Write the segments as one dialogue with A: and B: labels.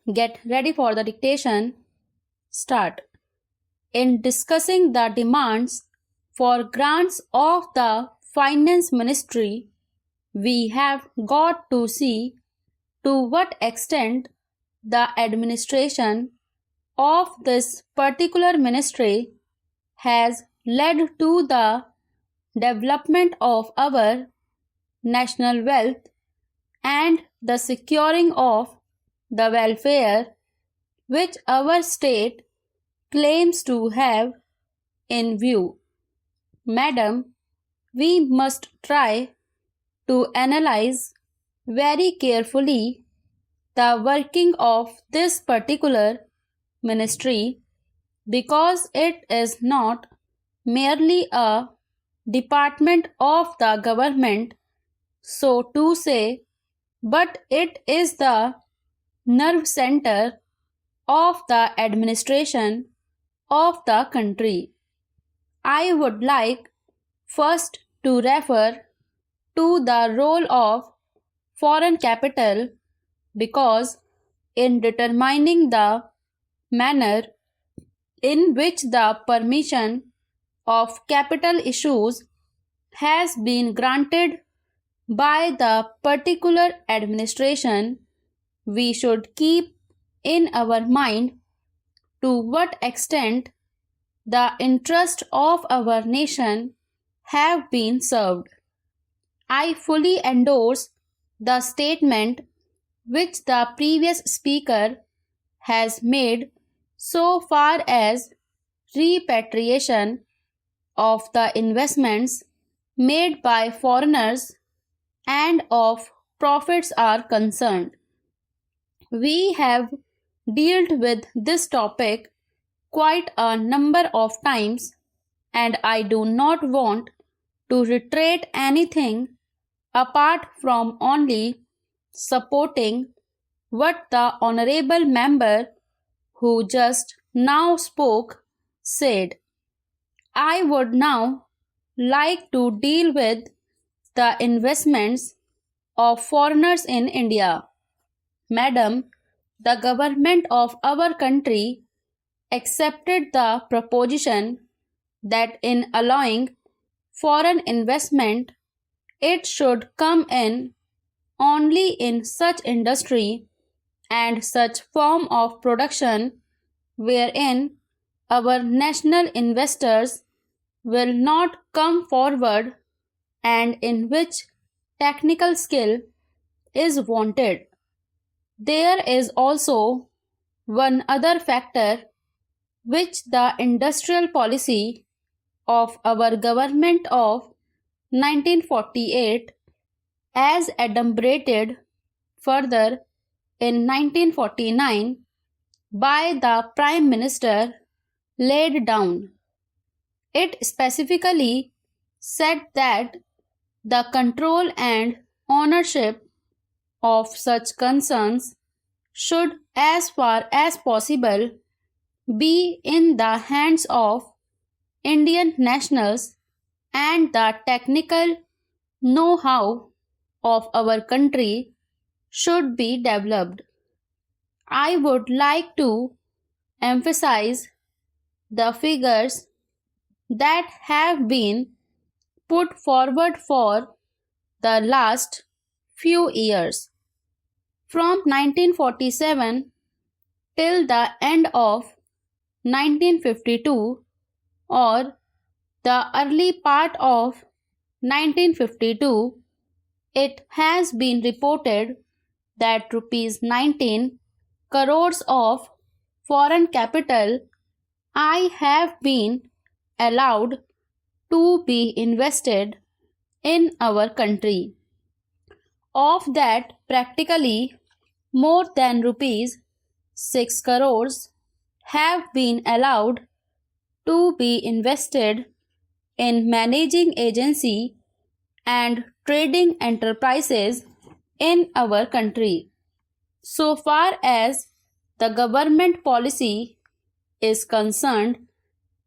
A: Get ready for the dictation. Start. In discussing the demands for grants of the Finance Ministry, we have got to see to what extent the administration of this particular ministry has led to the development of our national wealth and the securing of the welfare which our state claims to have in view. Madam, we must try to analyze very carefully the working of this particular ministry because it is not merely a department of the government, so to say, but it is the nerve center of the administration of the country. I would like first to refer to the role of foreign capital because in determining the manner in which the permission of capital issues has been granted by the particular administration, we should keep in our mind to what extent the interests of our nation have been served. I fully endorse the statement which the previous speaker has made so far as repatriation of the investments made by foreigners and of profits are concerned. We have dealt with this topic quite a number of times, and I do not want to reiterate anything apart from only supporting what the honorable member who just now spoke said. I would now like to deal with the investments of foreigners in India. Madam, the government of our country accepted the proposition that in allowing foreign investment, it should come in only in such industry and such form of production wherein our national investors will not come forward and in which technical skill is wanted. There is also one other factor which the industrial policy of our government of 1948 as adumbrated further in 1949 by the Prime Minister laid down. It specifically said that the control and ownership of such concerns should as far as possible be in the hands of Indian nationals and the technical know-how of our country should be developed. I would like to emphasize the figures that have been put forward for the last few years. From 1947 till the end of 1952 or the early part of 1952, it has been reported that rupees 19 crores of foreign capital I have been allowed to be invested in our country. Of that, practically more than rupees 6 crores have been allowed to be invested in managing agency and trading enterprises in our country. So far as the government policy is concerned,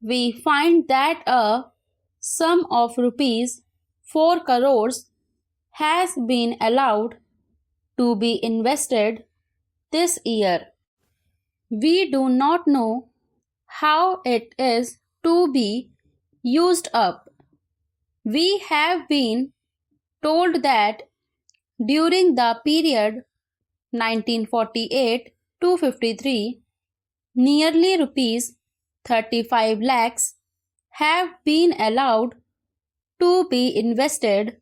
A: we find that a sum of rupees 4 crores has been allowed to be invested this year. We do not know how it is to be used up. We have been told that during the period 1948 to 53, nearly rupees 35 lakhs have been allowed to be invested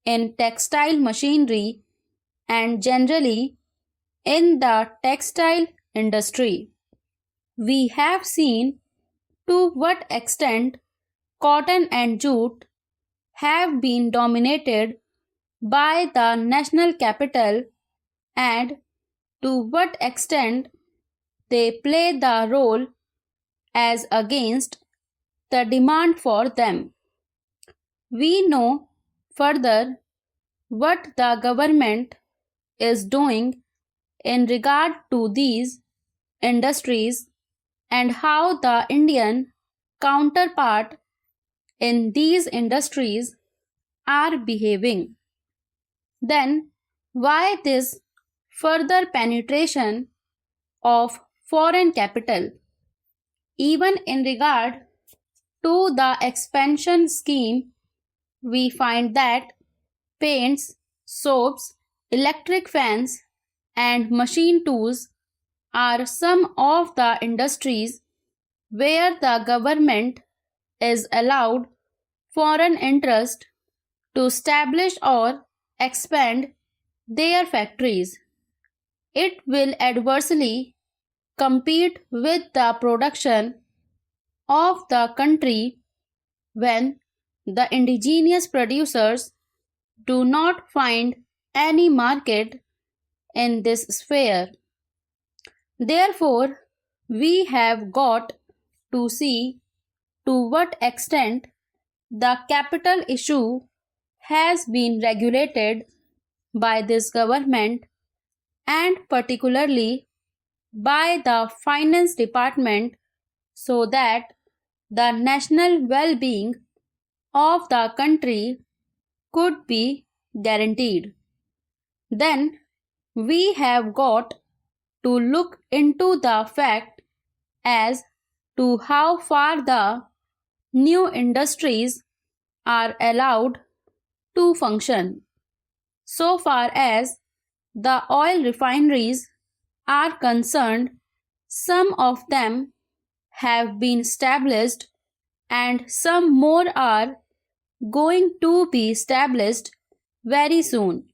A: in textile machinery and generally in the textile industry. We have seen to what extent cotton and jute have been dominated by the national capital and to what extent they play the role as against the demand for them. We know further what the government is doing in regard to these industries and how the Indian counterpart in these industries are behaving. Then, why this further penetration of foreign capital? Even in regard to the expansion scheme, we find that paints, soaps, electric fans, and machine tools are some of the industries where the government is allowed foreign interest to establish or expand their factories. It will adversely compete with the production of the country when the indigenous producers do not find any market in this sphere. Therefore, we have got to see to what extent the capital issue has been regulated by this government and particularly by the finance department so that the national well-being of the country could be guaranteed. Then we have got to look into the fact as to how far the new industries are allowed to function. So far as the oil refineries are concerned, some of them have been established and some more are going to be established very soon.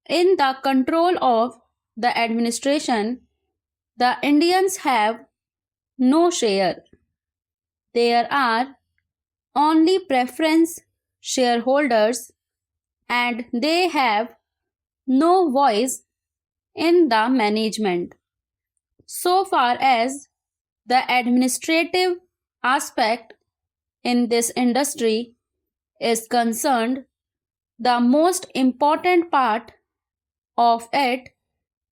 A: In the control of the administration, the Indians have no share. There are only preference shareholders and they have no voice in the management. So far as the administrative aspect in this industry is concerned, the most important part of it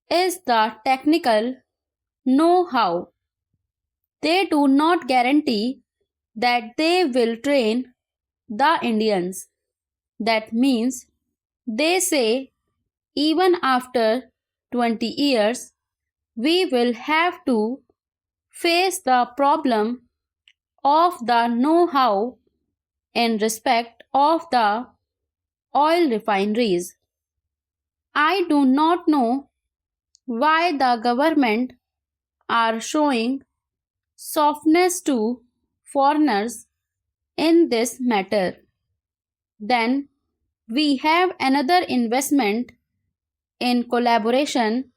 A: is the technical know-how. They do not guarantee that they will train the Indians. That means they say even after 20 years, we will have to face the problem of the know-how in respect of the oil refineries. I do not know why the government are showing softness to foreigners in this matter. Then we have another investment in collaboration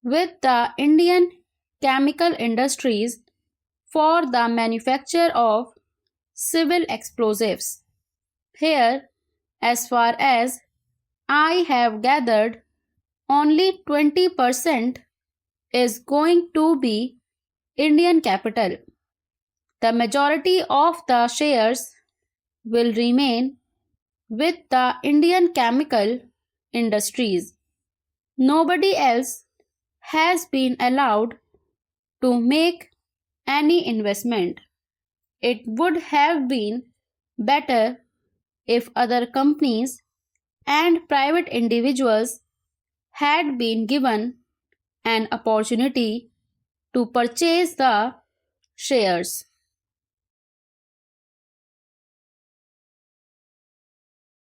A: with the Indian chemical industries for the manufacture of civil explosives. Here, as far as I have gathered, only 20% is going to be Indian capital. The majority of the shares will remain with the Indian chemical industries. Nobody else has been allowed to make any investment. It would have been better if other companies and private individuals had been given an opportunity to purchase the shares.